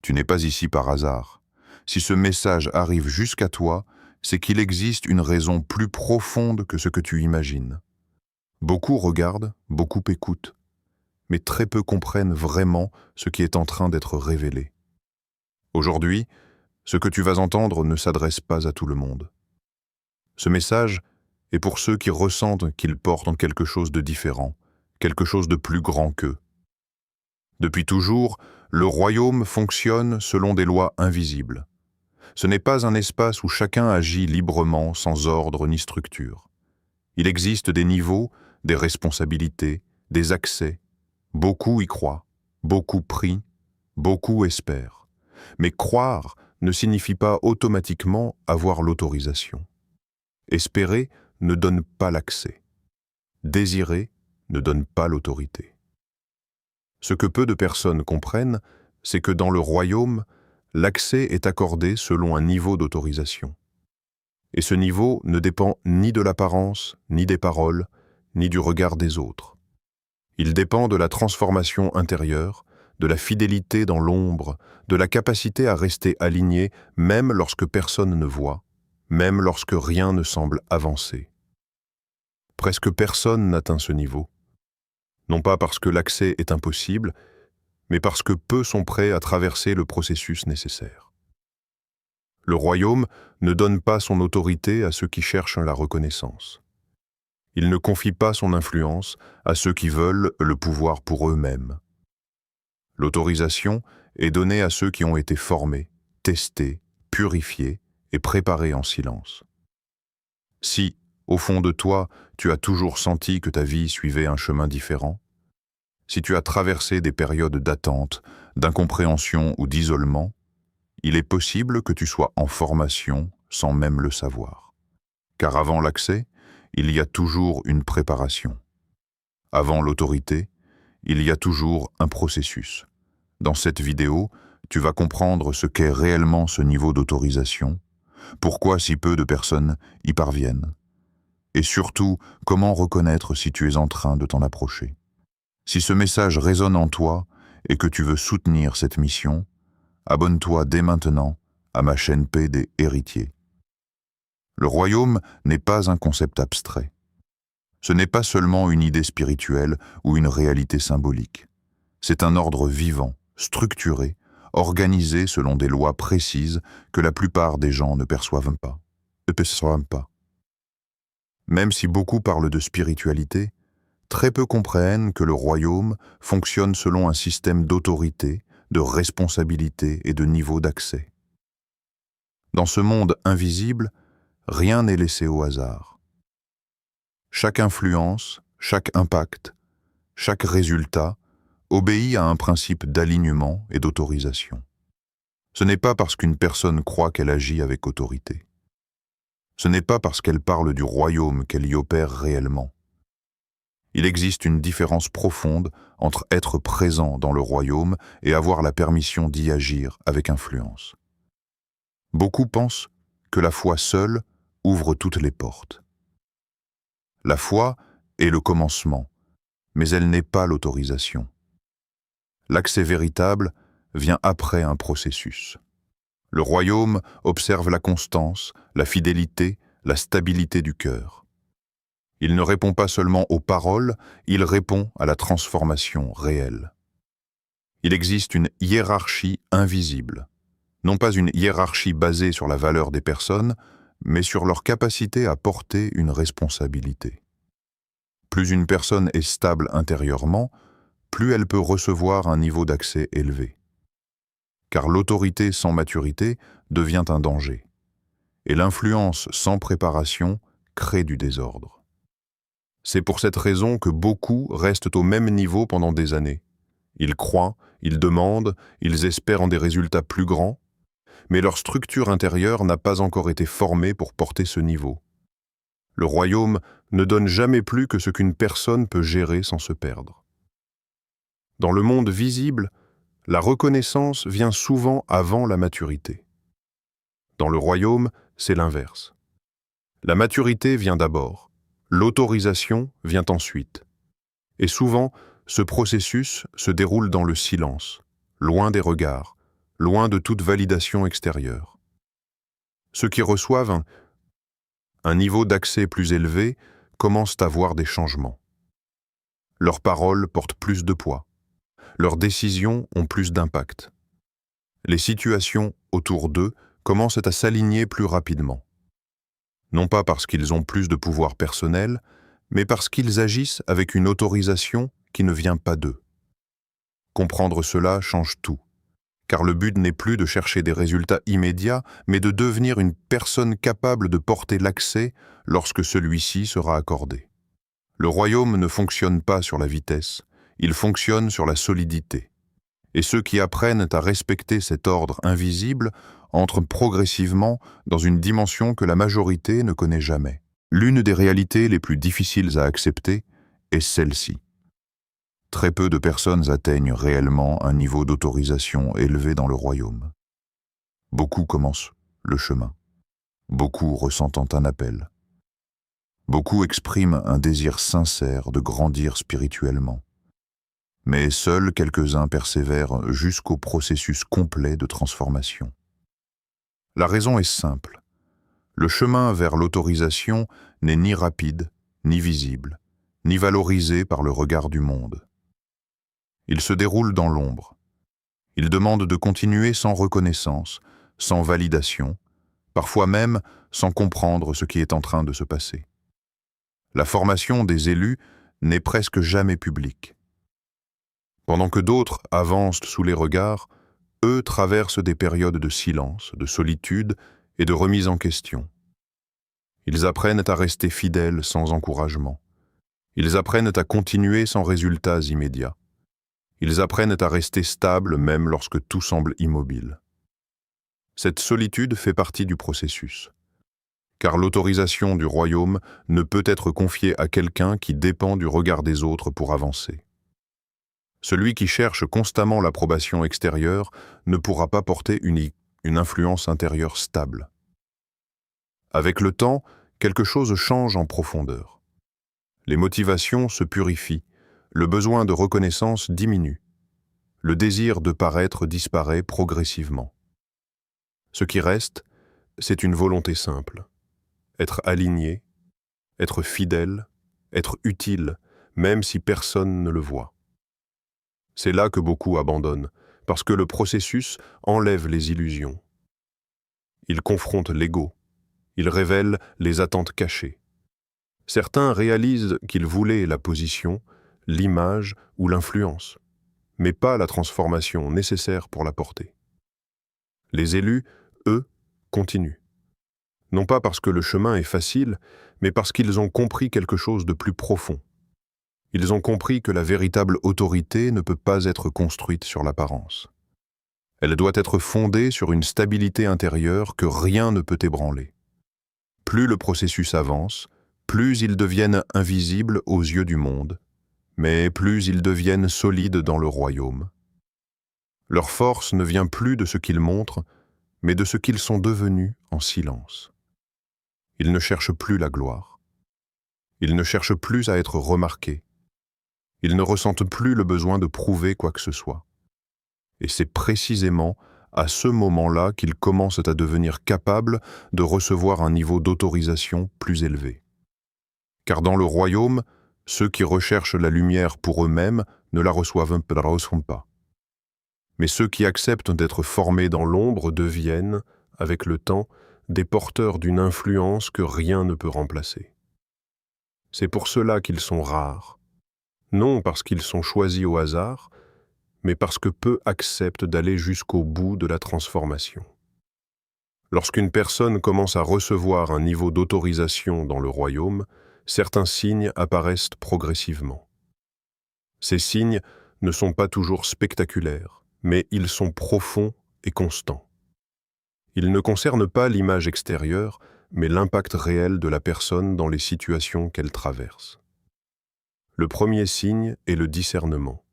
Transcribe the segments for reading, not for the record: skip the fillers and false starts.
Tu n'es pas ici par hasard. Si ce message arrive jusqu'à toi, c'est qu'il existe une raison plus profonde que ce que tu imagines. Beaucoup regardent, beaucoup écoutent, mais très peu comprennent vraiment ce qui est en train d'être révélé. Aujourd'hui, ce que tu vas entendre ne s'adresse pas à tout le monde. Ce message est pour ceux qui ressentent qu'ils portent en quelque chose de différent, quelque chose de plus grand qu'eux. Depuis toujours, le royaume fonctionne selon des lois invisibles. Ce n'est pas un espace où chacun agit librement, sans ordre ni structure. Il existe des niveaux, des responsabilités, des accès. Beaucoup y croient, beaucoup prient, beaucoup espèrent. Mais croire ne signifie pas automatiquement avoir l'autorisation. Espérer ne donne pas l'accès. Désirer ne donne pas l'autorité. Ce que peu de personnes comprennent, c'est que dans le royaume, l'accès est accordé selon un niveau d'autorisation. Et ce niveau ne dépend ni de l'apparence, ni des paroles, ni du regard des autres. Il dépend de la transformation intérieure, de la fidélité dans l'ombre, de la capacité à rester aligné même lorsque personne ne voit, même lorsque rien ne semble avancer. Presque personne n'atteint ce niveau. Non pas parce que l'accès est impossible, mais parce que peu sont prêts à traverser le processus nécessaire. Le royaume ne donne pas son autorité à ceux qui cherchent la reconnaissance. Il ne confie pas son influence à ceux qui veulent le pouvoir pour eux-mêmes. L'autorisation est donnée à ceux qui ont été formés, testés, purifiés et préparés en silence. Si, au fond de toi, tu as toujours senti que ta vie suivait un chemin différent, si tu as traversé des périodes d'attente, d'incompréhension ou d'isolement, il est possible que tu sois en formation sans même le savoir. Car avant l'accès, il y a toujours une préparation. Avant l'autorité, il y a toujours un processus. Dans cette vidéo, tu vas comprendre ce qu'est réellement ce niveau d'autorisation, pourquoi si peu de personnes y parviennent, et surtout comment reconnaître si tu es en train de t'en approcher. Si ce message résonne en toi et que tu veux soutenir cette mission, abonne-toi dès maintenant à ma chaîne Paix des Héritiers. Le royaume n'est pas un concept abstrait. Ce n'est pas seulement une idée spirituelle ou une réalité symbolique. C'est un ordre vivant, structuré, organisé selon des lois précises que la plupart des gens ne perçoivent pas. Même si beaucoup parlent de spiritualité, très peu comprennent que le royaume fonctionne selon un système d'autorité, de responsabilité et de niveau d'accès. Dans ce monde invisible, rien n'est laissé au hasard. Chaque influence, chaque impact, chaque résultat obéit à un principe d'alignement et d'autorisation. Ce n'est pas parce qu'une personne croit qu'elle agit avec autorité. Ce n'est pas parce qu'elle parle du royaume qu'elle y opère réellement. Il existe une différence profonde entre être présent dans le royaume et avoir la permission d'y agir avec influence. Beaucoup pensent que la foi seule ouvre toutes les portes. La foi est le commencement, mais elle n'est pas l'autorisation. L'accès véritable vient après un processus. Le royaume observe la constance, la fidélité, la stabilité du cœur. Il ne répond pas seulement aux paroles, il répond à la transformation réelle. Il existe une hiérarchie invisible, non pas une hiérarchie basée sur la valeur des personnes, mais sur leur capacité à porter une responsabilité. Plus une personne est stable intérieurement, plus elle peut recevoir un niveau d'accès élevé. Car l'autorité sans maturité devient un danger, et l'influence sans préparation crée du désordre. C'est pour cette raison que beaucoup restent au même niveau pendant des années. Ils croient, ils demandent, ils espèrent en des résultats plus grands, mais leur structure intérieure n'a pas encore été formée pour porter ce niveau. Le royaume ne donne jamais plus que ce qu'une personne peut gérer sans se perdre. Dans le monde visible, la reconnaissance vient souvent avant la maturité. Dans le royaume, c'est l'inverse. La maturité vient d'abord, l'autorisation vient ensuite. Et souvent, ce processus se déroule dans le silence, loin des regards, loin de toute validation extérieure. Ceux qui reçoivent un niveau d'accès plus élevé commencent à voir des changements. Leurs paroles portent plus de poids. Leurs décisions ont plus d'impact. Les situations autour d'eux commencent à s'aligner plus rapidement. Non pas parce qu'ils ont plus de pouvoir personnel, mais parce qu'ils agissent avec une autorisation qui ne vient pas d'eux. Comprendre cela change tout, car le but n'est plus de chercher des résultats immédiats, mais de devenir une personne capable de porter l'accès lorsque celui-ci sera accordé. Le royaume ne fonctionne pas sur la vitesse, il fonctionne sur la solidité. Et ceux qui apprennent à respecter cet ordre invisible entrent progressivement dans une dimension que la majorité ne connaît jamais. L'une des réalités les plus difficiles à accepter est celle-ci. Très peu de personnes atteignent réellement un niveau d'autorisation élevé dans le royaume. Beaucoup commencent le chemin. Beaucoup ressentent un appel. Beaucoup expriment un désir sincère de grandir spirituellement. Mais seuls quelques-uns persévèrent jusqu'au processus complet de transformation. La raison est simple. Le chemin vers l'autorisation n'est ni rapide, ni visible, ni valorisé par le regard du monde. Il se déroule dans l'ombre. Il demande de continuer sans reconnaissance, sans validation, parfois même sans comprendre ce qui est en train de se passer. La formation des élus n'est presque jamais publique. Pendant que d'autres avancent sous les regards, eux traversent des périodes de silence, de solitude et de remise en question. Ils apprennent à rester fidèles sans encouragement. Ils apprennent à continuer sans résultats immédiats. Ils apprennent à rester stables même lorsque tout semble immobile. Cette solitude fait partie du processus, car l'autorisation du royaume ne peut être confiée à quelqu'un qui dépend du regard des autres pour avancer. Celui qui cherche constamment l'approbation extérieure ne pourra pas porter une influence intérieure stable. Avec le temps, quelque chose change en profondeur. Les motivations se purifient, le besoin de reconnaissance diminue. Le désir de paraître disparaît progressivement. Ce qui reste, c'est une volonté simple. Être aligné, être fidèle, être utile, même si personne ne le voit. C'est là que beaucoup abandonnent, parce que le processus enlève les illusions. Il confronte l'ego, il révèle les attentes cachées. Certains réalisent qu'ils voulaient la position, l'image ou l'influence, mais pas la transformation nécessaire pour la porter. Les élus, eux, continuent. Non pas parce que le chemin est facile, mais parce qu'ils ont compris quelque chose de plus profond. Ils ont compris que la véritable autorité ne peut pas être construite sur l'apparence. Elle doit être fondée sur une stabilité intérieure que rien ne peut ébranler. Plus le processus avance, plus ils deviennent invisibles aux yeux du monde, mais plus ils deviennent solides dans le royaume. Leur force ne vient plus de ce qu'ils montrent, mais de ce qu'ils sont devenus en silence. Ils ne cherchent plus la gloire. Ils ne cherchent plus à être remarqués. Ils ne ressentent plus le besoin de prouver quoi que ce soit. Et c'est précisément à ce moment-là qu'ils commencent à devenir capables de recevoir un niveau d'autorisation plus élevé. Car dans le royaume, ceux qui recherchent la lumière pour eux-mêmes ne la reçoivent pas. Mais ceux qui acceptent d'être formés dans l'ombre deviennent, avec le temps, des porteurs d'une influence que rien ne peut remplacer. C'est pour cela qu'ils sont rares. Non parce qu'ils sont choisis au hasard, mais parce que peu acceptent d'aller jusqu'au bout de la transformation. Lorsqu'une personne commence à recevoir un niveau d'autorisation dans le royaume, certains signes apparaissent progressivement. Ces signes ne sont pas toujours spectaculaires, mais ils sont profonds et constants. Ils ne concernent pas l'image extérieure, mais l'impact réel de la personne dans les situations qu'elle traverse. Le premier signe est le discernement.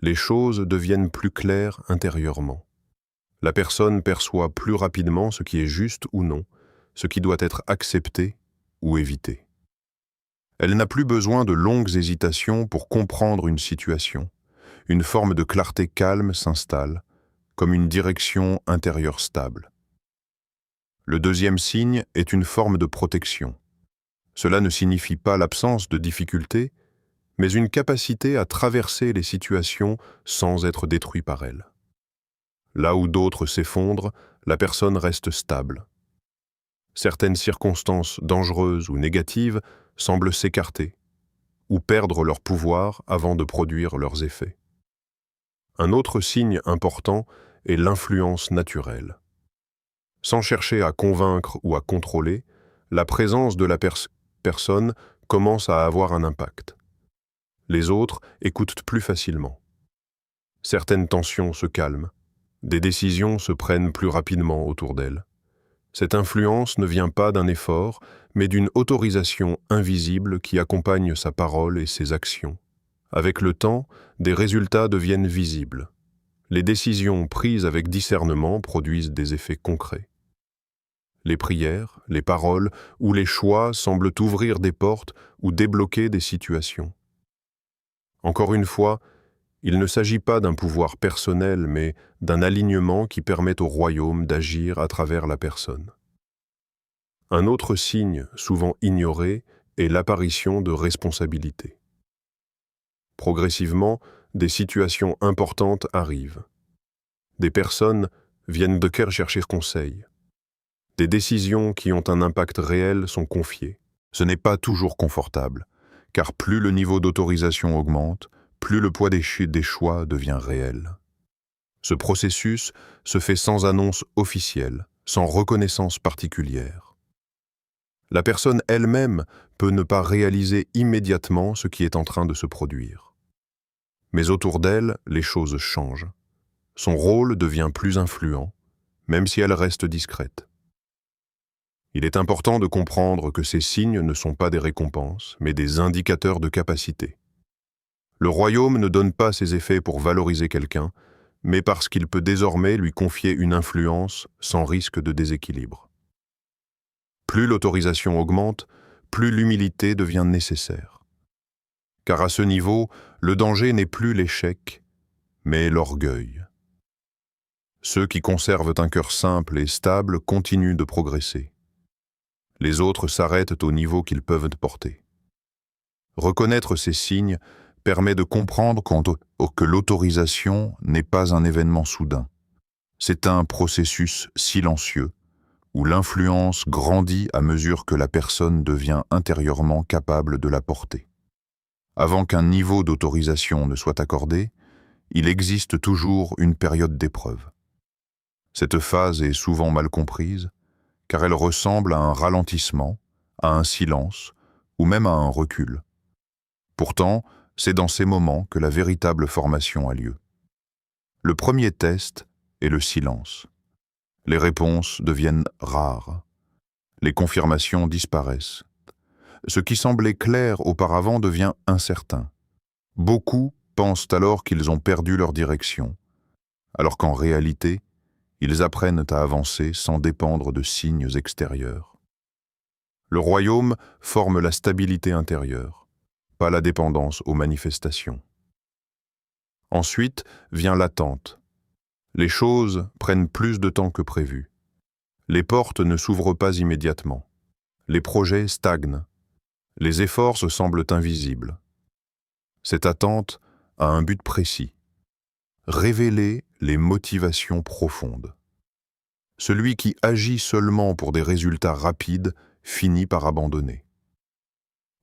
Les choses deviennent plus claires intérieurement. La personne perçoit plus rapidement ce qui est juste ou non, ce qui doit être accepté ou évité. Elle n'a plus besoin de longues hésitations pour comprendre une situation. Une forme de clarté calme s'installe, comme une direction intérieure stable. Le deuxième signe est une forme de protection. Cela ne signifie pas l'absence de difficultés, mais une capacité à traverser les situations sans être détruit par elles. Là où d'autres s'effondrent, la personne reste stable. Certaines circonstances dangereuses ou négatives semblent s'écarter ou perdre leur pouvoir avant de produire leurs effets. Un autre signe important est l'influence naturelle. Sans chercher à convaincre ou à contrôler, la présence de la personne commence à avoir un impact. Les autres écoutent plus facilement. Certaines tensions se calment. Des décisions se prennent plus rapidement autour d'elle. Cette influence ne vient pas d'un effort, mais d'une autorisation invisible qui accompagne sa parole et ses actions. Avec le temps, des résultats deviennent visibles. Les décisions prises avec discernement produisent des effets concrets. Les prières, les paroles ou les choix semblent ouvrir des portes ou débloquer des situations. Encore une fois, il ne s'agit pas d'un pouvoir personnel, mais d'un alignement qui permet au royaume d'agir à travers la personne. Un autre signe, souvent ignoré, est l'apparition de responsabilités. Progressivement, des situations importantes arrivent. Des personnes viennent de cœur chercher conseil. Des décisions qui ont un impact réel sont confiées. Ce n'est pas toujours confortable, car plus le niveau d'autorisation augmente, plus le poids des choix devient réel. Ce processus se fait sans annonce officielle, sans reconnaissance particulière. La personne elle-même peut ne pas réaliser immédiatement ce qui est en train de se produire. Mais autour d'elle, les choses changent. Son rôle devient plus influent, même si elle reste discrète. Il est important de comprendre que ces signes ne sont pas des récompenses, mais des indicateurs de capacité. Le royaume ne donne pas ses effets pour valoriser quelqu'un, mais parce qu'il peut désormais lui confier une influence sans risque de déséquilibre. Plus l'autorisation augmente, plus l'humilité devient nécessaire. Car à ce niveau, le danger n'est plus l'échec, mais l'orgueil. Ceux qui conservent un cœur simple et stable continuent de progresser. Les autres s'arrêtent au niveau qu'ils peuvent porter. Reconnaître ces signes permet de comprendre que l'autorisation n'est pas un événement soudain. C'est un processus silencieux, où l'influence grandit à mesure que la personne devient intérieurement capable de la porter. Avant qu'un niveau d'autorisation ne soit accordé, il existe toujours une période d'épreuve. Cette phase est souvent mal comprise, car elle ressemble à un ralentissement, à un silence, ou même à un recul. Pourtant, c'est dans ces moments que la véritable formation a lieu. Le premier test est le silence. Les réponses deviennent rares. Les confirmations disparaissent. Ce qui semblait clair auparavant devient incertain. Beaucoup pensent alors qu'ils ont perdu leur direction, alors qu'en réalité, ils apprennent à avancer sans dépendre de signes extérieurs. Le royaume forme la stabilité intérieure, pas la dépendance aux manifestations. Ensuite vient l'attente. Les choses prennent plus de temps que prévu. Les portes ne s'ouvrent pas immédiatement. Les projets stagnent. Les efforts se semblent invisibles. Cette attente a un but précis. Révéler les motivations profondes. Celui qui agit seulement pour des résultats rapides finit par abandonner.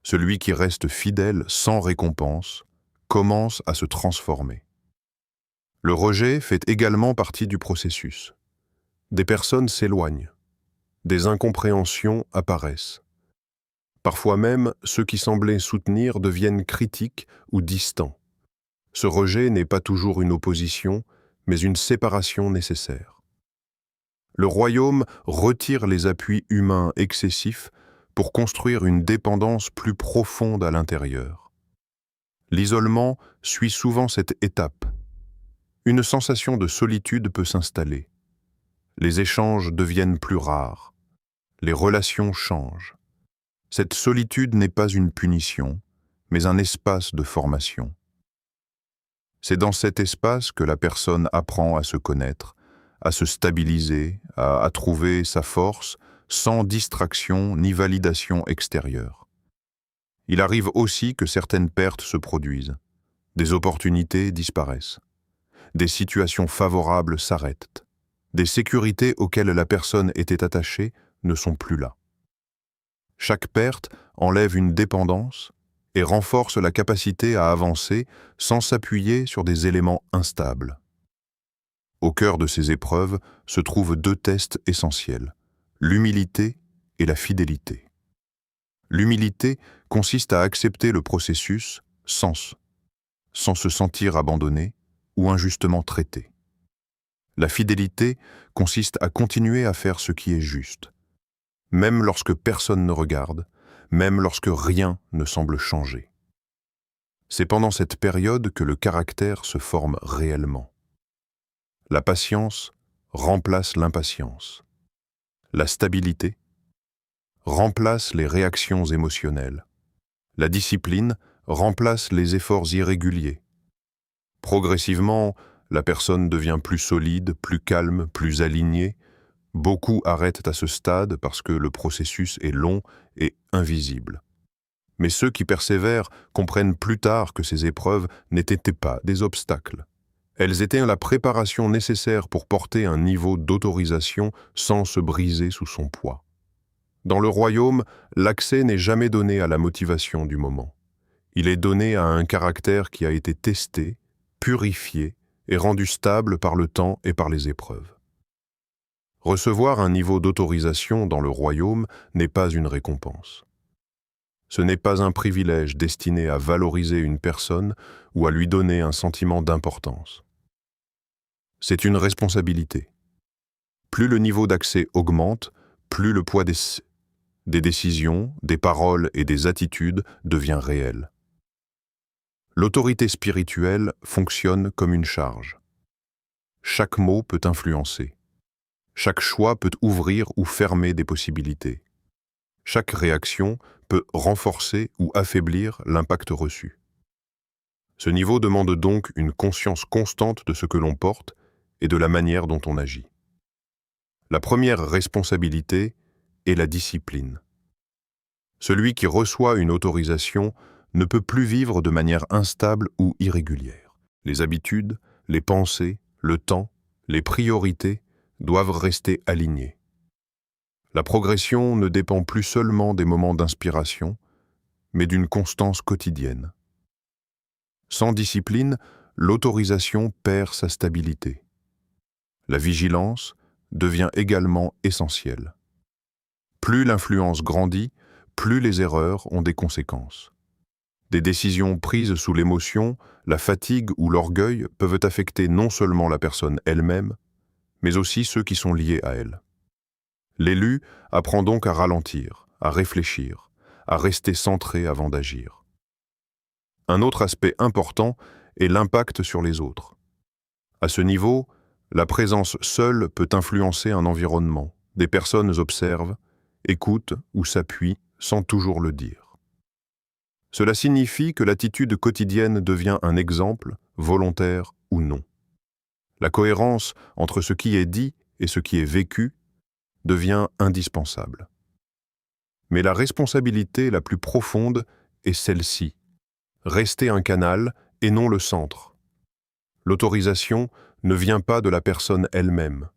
Celui qui reste fidèle sans récompense commence à se transformer. Le rejet fait également partie du processus. Des personnes s'éloignent. Des incompréhensions apparaissent. Parfois même, ceux qui semblaient soutenir deviennent critiques ou distants. Ce rejet n'est pas toujours une opposition, mais une séparation nécessaire. Le royaume retire les appuis humains excessifs pour construire une dépendance plus profonde à l'intérieur. L'isolement suit souvent cette étape. Une sensation de solitude peut s'installer. Les échanges deviennent plus rares. Les relations changent. Cette solitude n'est pas une punition, mais un espace de formation. C'est dans cet espace que la personne apprend à se connaître, à se stabiliser, à trouver sa force, sans distraction ni validation extérieure. Il arrive aussi que certaines pertes se produisent, des opportunités disparaissent, des situations favorables s'arrêtent, des sécurités auxquelles la personne était attachée ne sont plus là. Chaque perte enlève une dépendance et renforce la capacité à avancer sans s'appuyer sur des éléments instables. Au cœur de ces épreuves se trouvent deux tests essentiels, l'humilité et la fidélité. L'humilité consiste à accepter le processus sans se sentir abandonné ou injustement traité. La fidélité consiste à continuer à faire ce qui est juste, même lorsque personne ne regarde, même lorsque rien ne semble changer. C'est pendant cette période que le caractère se forme réellement. La patience remplace l'impatience. La stabilité remplace les réactions émotionnelles. La discipline remplace les efforts irréguliers. Progressivement, la personne devient plus solide, plus calme, plus alignée. Beaucoup arrêtent à ce stade parce que le processus est long et invisible. Mais ceux qui persévèrent comprennent plus tard que ces épreuves n'étaient pas des obstacles. Elles étaient la préparation nécessaire pour porter un niveau d'autorisation sans se briser sous son poids. Dans le royaume, l'accès n'est jamais donné à la motivation du moment. Il est donné à un caractère qui a été testé, purifié et rendu stable par le temps et par les épreuves. Recevoir un niveau d'autorisation dans le royaume n'est pas une récompense. Ce n'est pas un privilège destiné à valoriser une personne ou à lui donner un sentiment d'importance. C'est une responsabilité. Plus le niveau d'accès augmente, plus le poids des décisions, des paroles et des attitudes devient réel. L'autorité spirituelle fonctionne comme une charge. Chaque mot peut influencer. Chaque choix peut ouvrir ou fermer des possibilités. Chaque réaction peut renforcer ou affaiblir l'impact reçu. Ce niveau demande donc une conscience constante de ce que l'on porte et de la manière dont on agit. La première responsabilité est la discipline. Celui qui reçoit une autorisation ne peut plus vivre de manière instable ou irrégulière. Les habitudes, les pensées, le temps, les priorités doivent rester alignés. La progression ne dépend plus seulement des moments d'inspiration, mais d'une constance quotidienne. Sans discipline, l'autorisation perd sa stabilité. La vigilance devient également essentielle. Plus l'influence grandit, plus les erreurs ont des conséquences. Des décisions prises sous l'émotion, la fatigue ou l'orgueil peuvent affecter non seulement la personne elle-même, mais aussi ceux qui sont liés à elle. L'élu apprend donc à ralentir, à réfléchir, à rester centré avant d'agir. Un autre aspect important est l'impact sur les autres. À ce niveau, la présence seule peut influencer un environnement. Des personnes observent, écoutent ou s'appuient sans toujours le dire. Cela signifie que l'attitude quotidienne devient un exemple, volontaire ou non. La cohérence entre ce qui est dit et ce qui est vécu devient indispensable. Mais la responsabilité la plus profonde est celle-ci. Rester un canal et non le centre. L'autorisation ne vient pas de la personne elle-même.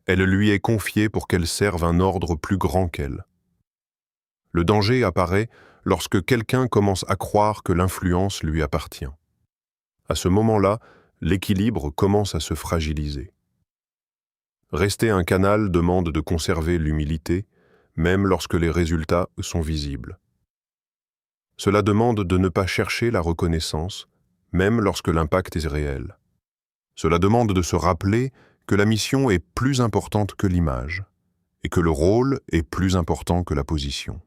Elle lui est confiée pour qu'elle serve un ordre plus grand qu'elle. Le danger apparaît lorsque quelqu'un commence à croire que l'influence lui appartient. À ce moment-là, l'équilibre commence à se fragiliser. Rester un canal demande de conserver l'humilité, même lorsque les résultats sont visibles. Cela demande de ne pas chercher la reconnaissance, même lorsque l'impact est réel. Cela demande de se rappeler que la mission est plus importante que l'image, et que le rôle est plus important que la position.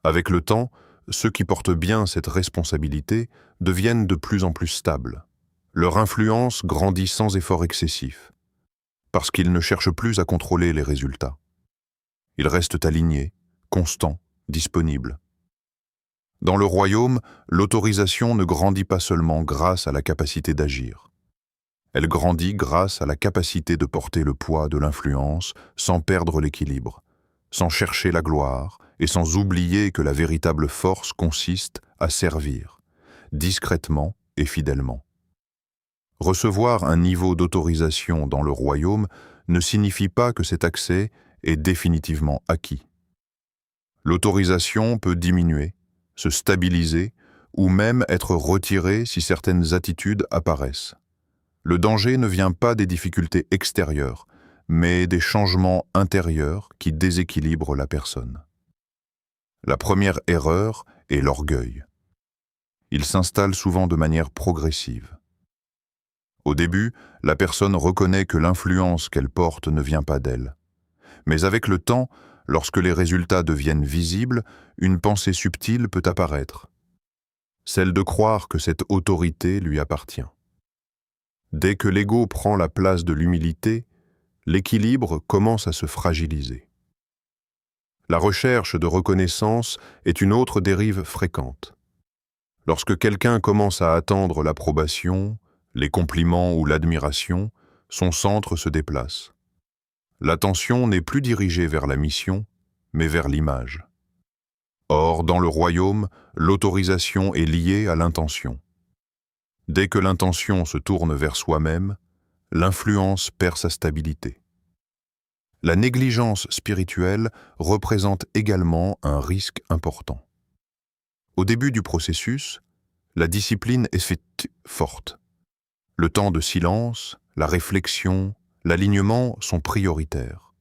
Avec le temps, ceux qui portent bien cette responsabilité deviennent de plus en plus stables. Leur influence grandit sans effort excessif, parce qu'ils ne cherchent plus à contrôler les résultats. Ils restent alignés, constants, disponibles. Dans le royaume, l'autorisation ne grandit pas seulement grâce à la capacité d'agir. Elle grandit grâce à la capacité de porter le poids de l'influence sans perdre l'équilibre, sans chercher la gloire et sans oublier que la véritable force consiste à servir, discrètement et fidèlement. Recevoir un niveau d'autorisation dans le royaume ne signifie pas que cet accès est définitivement acquis. L'autorisation peut diminuer, se stabiliser ou même être retirée si certaines attitudes apparaissent. Le danger ne vient pas des difficultés extérieures, mais des changements intérieurs qui déséquilibrent la personne. La première erreur est l'orgueil. Il s'installe souvent de manière progressive. Au début, la personne reconnaît que l'influence qu'elle porte ne vient pas d'elle. Mais avec le temps, lorsque les résultats deviennent visibles, une pensée subtile peut apparaître, celle de croire que cette autorité lui appartient. Dès que l'ego prend la place de l'humilité, l'équilibre commence à se fragiliser. La recherche de reconnaissance est une autre dérive fréquente. Lorsque quelqu'un commence à attendre l'approbation, les compliments ou l'admiration, son centre se déplace. L'attention n'est plus dirigée vers la mission, mais vers l'image. Or, dans le royaume, l'autorisation est liée à l'intention. Dès que l'intention se tourne vers soi-même, l'influence perd sa stabilité. La négligence spirituelle représente également un risque important. Au début du processus, la discipline est forte. Le temps de silence, la réflexion, l'alignement sont prioritaires.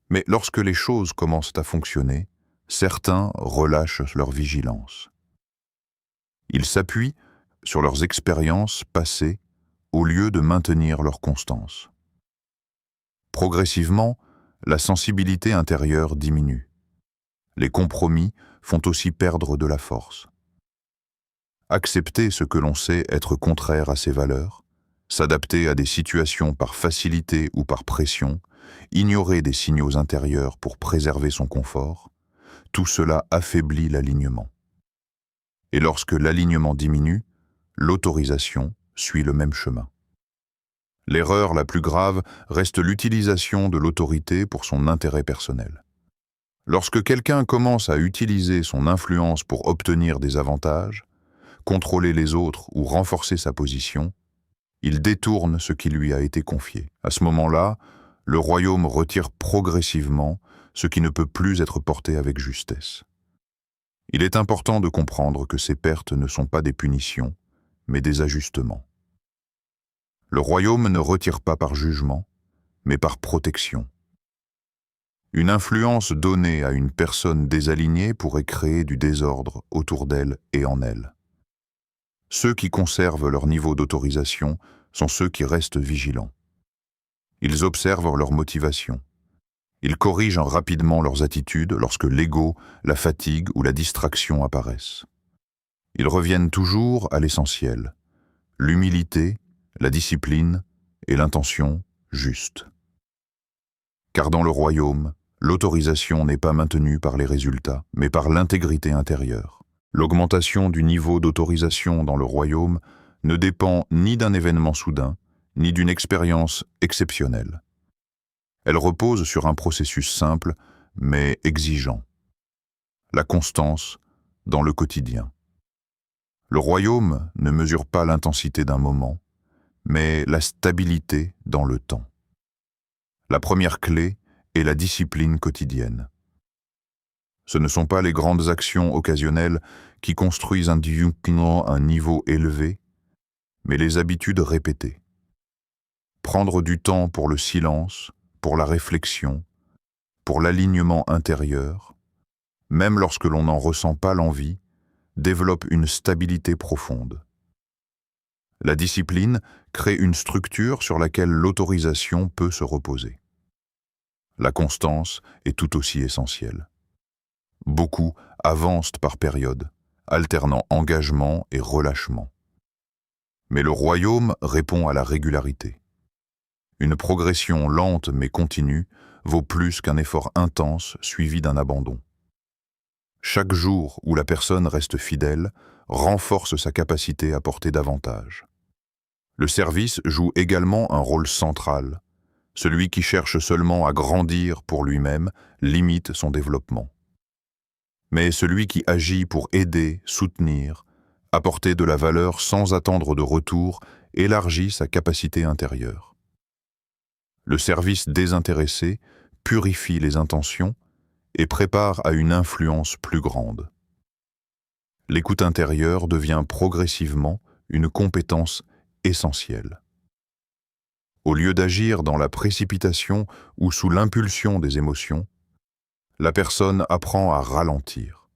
Mais lorsque les choses commencent à fonctionner, certains relâchent leur vigilance. Ils s'appuient sur leurs expériences passées au lieu de maintenir leur constance. Progressivement, la sensibilité intérieure diminue. Les compromis font aussi perdre de la force. Accepter ce que l'on sait être contraire à ses valeurs, s'adapter à des situations par facilité ou par pression, ignorer des signaux intérieurs pour préserver son confort, tout cela affaiblit l'alignement. Et lorsque l'alignement diminue, l'autorisation suit le même chemin. L'erreur la plus grave reste l'utilisation de l'autorité pour son intérêt personnel. Lorsque quelqu'un commence à utiliser son influence pour obtenir des avantages, contrôler les autres ou renforcer sa position, il détourne ce qui lui a été confié. À ce moment-là, le royaume retire progressivement ce qui ne peut plus être porté avec justesse. Il est important de comprendre que ces pertes ne sont pas des punitions, mais des ajustements. Le royaume ne retire pas par jugement, mais par protection. Une influence donnée à une personne désalignée pourrait créer du désordre autour d'elle et en elle. Ceux qui conservent leur niveau d'autorisation sont ceux qui restent vigilants. Ils observent leurs motivations. Ils corrigent rapidement leurs attitudes lorsque l'ego, la fatigue ou la distraction apparaissent. Ils reviennent toujours à l'essentiel, l'humilité, la discipline et l'intention juste. Car dans le royaume, l'autorisation n'est pas maintenue par les résultats, mais par l'intégrité intérieure. L'augmentation du niveau d'autorisation dans le royaume ne dépend ni d'un événement soudain, ni d'une expérience exceptionnelle. Elle repose sur un processus simple, mais exigeant. La constance dans le quotidien. Le royaume ne mesure pas l'intensité d'un moment, mais la stabilité dans le temps. La première clé est la discipline quotidienne. Ce ne sont pas les grandes actions occasionnelles qui construisent un niveau élevé, mais les habitudes répétées. Prendre du temps pour le silence, pour la réflexion, pour l'alignement intérieur, même lorsque l'on n'en ressent pas l'envie, développe une stabilité profonde. La discipline crée une structure sur laquelle l'autorisation peut se reposer. La constance est tout aussi essentielle. Beaucoup avancent par périodes, alternant engagement et relâchement. Mais le royaume répond à la régularité. Une progression lente mais continue vaut plus qu'un effort intense suivi d'un abandon. Chaque jour où la personne reste fidèle renforce sa capacité à porter davantage. Le service joue également un rôle central. Celui qui cherche seulement à grandir pour lui-même limite son développement. Mais celui qui agit pour aider, soutenir, apporter de la valeur sans attendre de retour élargit sa capacité intérieure. Le service désintéressé purifie les intentions et prépare à une influence plus grande. L'écoute intérieure devient progressivement une compétence essentielle. Au lieu d'agir dans la précipitation ou sous l'impulsion des émotions, la personne apprend à ralentir,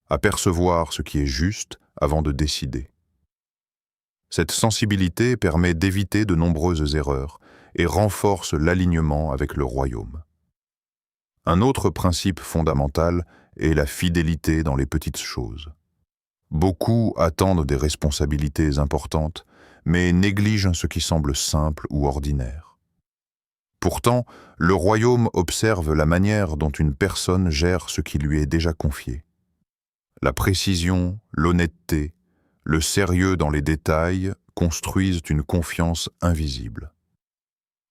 à percevoir ce qui est juste avant de décider. Cette sensibilité permet d'éviter de nombreuses erreurs et renforce l'alignement avec le royaume. Un autre principe fondamental est la fidélité dans les petites choses. Beaucoup attendent des responsabilités importantes, mais négligent ce qui semble simple ou ordinaire. Pourtant, le royaume observe la manière dont une personne gère ce qui lui est déjà confié. La précision, l'honnêteté, le sérieux dans les détails construisent une confiance invisible.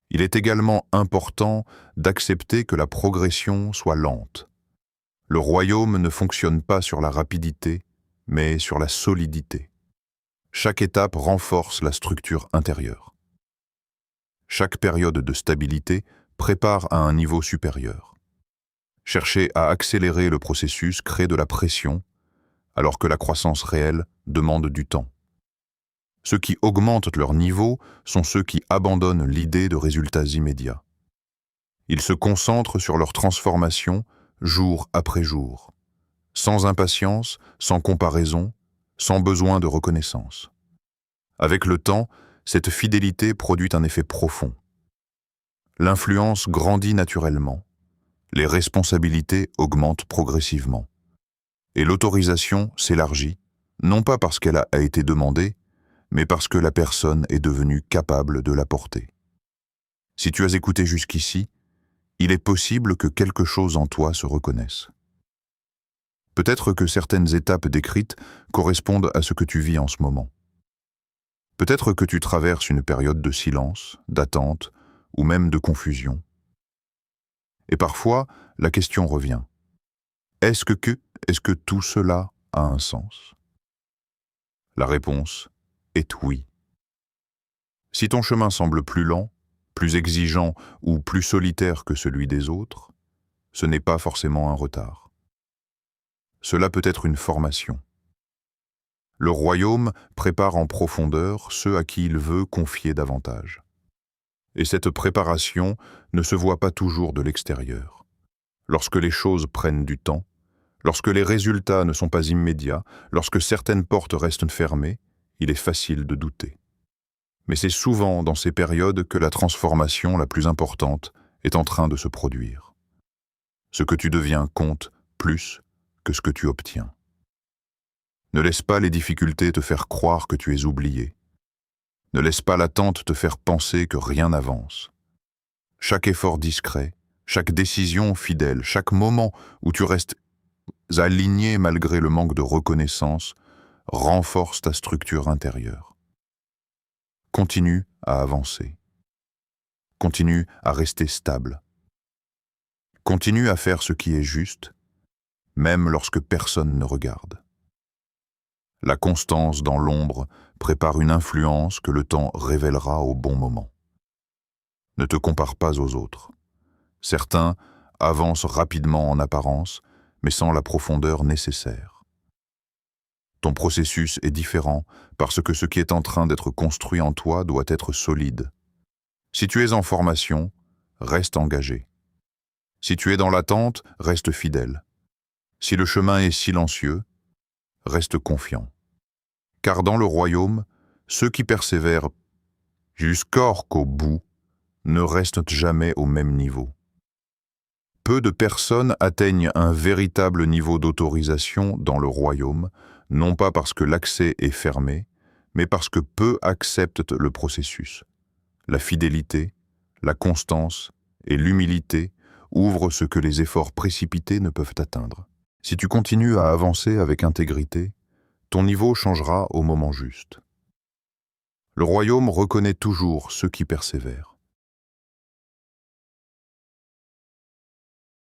Il est également important d'accepter que la progression soit lente. Le royaume ne fonctionne pas sur la rapidité, mais sur la solidité. Chaque étape renforce la structure intérieure. Chaque période de stabilité prépare à un niveau supérieur. Chercher à accélérer le processus crée de la pression, alors que la croissance réelle demande du temps. Ceux qui augmentent leur niveau sont ceux qui abandonnent l'idée de résultats immédiats. Ils se concentrent sur leur transformation jour après jour, sans impatience, sans comparaison, sans besoin de reconnaissance. Avec le temps, cette fidélité produit un effet profond. L'influence grandit naturellement, les responsabilités augmentent progressivement, et l'autorisation s'élargit, non pas parce qu'elle a été demandée, mais parce que la personne est devenue capable de la porter. Si tu as écouté jusqu'ici, il est possible que quelque chose en toi se reconnaisse. Peut-être que certaines étapes décrites correspondent à ce que tu vis en ce moment. Peut-être que tu traverses une période de silence, d'attente ou même de confusion. Et parfois, la question revient. Est-ce que tout cela a un sens? La réponse est oui. Si ton chemin semble plus lent, plus exigeant ou plus solitaire que celui des autres, ce n'est pas forcément un retard. Cela peut être une formation. Le royaume prépare en profondeur ceux à qui il veut confier davantage. Et cette préparation ne se voit pas toujours de l'extérieur. Lorsque les choses prennent du temps, lorsque les résultats ne sont pas immédiats, lorsque certaines portes restent fermées, il est facile de douter. Mais c'est souvent dans ces périodes que la transformation la plus importante est en train de se produire. Ce que tu deviens compte plus que ce que tu obtiens. Ne laisse pas les difficultés te faire croire que tu es oublié. Ne laisse pas l'attente te faire penser que rien n'avance. Chaque effort discret, chaque décision fidèle, chaque moment où tu restes aligné malgré le manque de reconnaissance, renforce ta structure intérieure. Continue à avancer. Continue à rester stable. Continue à faire ce qui est juste, même lorsque personne ne regarde. La constance dans l'ombre prépare une influence que le temps révélera au bon moment. Ne te compare pas aux autres. Certains avancent rapidement en apparence, mais sans la profondeur nécessaire. Ton processus est différent parce que ce qui est en train d'être construit en toi doit être solide. Si tu es en formation, reste engagé. Si tu es dans l'attente, reste fidèle. Si le chemin est silencieux, reste confiant. Car dans le royaume, ceux qui persévèrent jusqu'au bout ne restent jamais au même niveau. Peu de personnes atteignent un véritable niveau d'autorisation dans le royaume, non pas parce que l'accès est fermé, mais parce que peu acceptent le processus. La fidélité, la constance et l'humilité ouvrent ce que les efforts précipités ne peuvent atteindre. Si tu continues à avancer avec intégrité, ton niveau changera au moment juste. Le royaume reconnaît toujours ceux qui persévèrent.